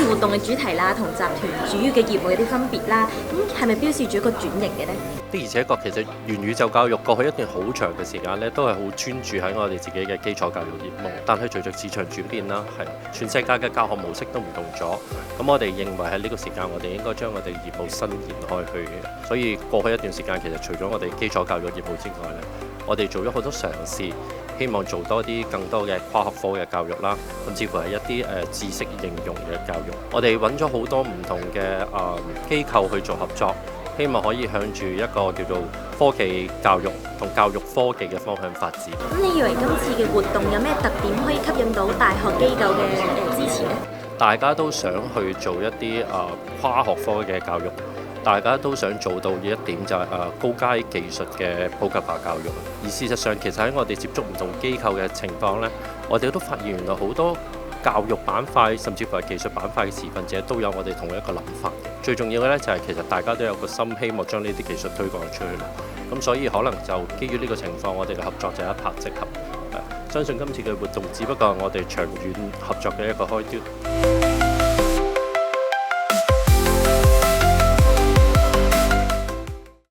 活動嘅主題啦，同集團主要嘅業務有啲分別啦，咁係咪標示住一個轉型嘅呢？的而且確，其實元宇宙教育過去一段好長嘅時間咧，都係好專注喺我哋自己嘅基礎教育業務。但係隨着市場轉變啦，係全世界嘅教學模式都唔同咗。咁我哋認為喺呢個時間，我哋應該將我哋業務伸延開去嘅。所以過去一段時間，其實除咗我哋基礎教育業務之外咧，我哋做咗好多嘗試，希望做多啲更多嘅跨學科嘅教育啦，甚至乎係一啲知識應用嘅教育。我哋揾咗好多唔同嘅機構去做合作。希望可以向住一個叫做科技教育同教育科技嘅方向發展。咁你以為今次嘅活動有咩特點可以吸引到大學機構嘅支持呢？大家都想去做一啲跨學科嘅教育，大家都想做到一點就係高階技術嘅普及化教育。而事實上，其實喺我哋接觸唔同機構嘅情況呢，我哋都發現原來好多教育板塊甚至乎係技術板塊嘅持份者都有我哋同一個諗法嘅。最重要嘅咧就係其實大家都有個心，希望將呢啲技術推廣出去。咁所以可能就基於呢個情況，我哋嘅合作就一拍即合。相信今次嘅活動只不過係我哋長遠合作嘅一個開端。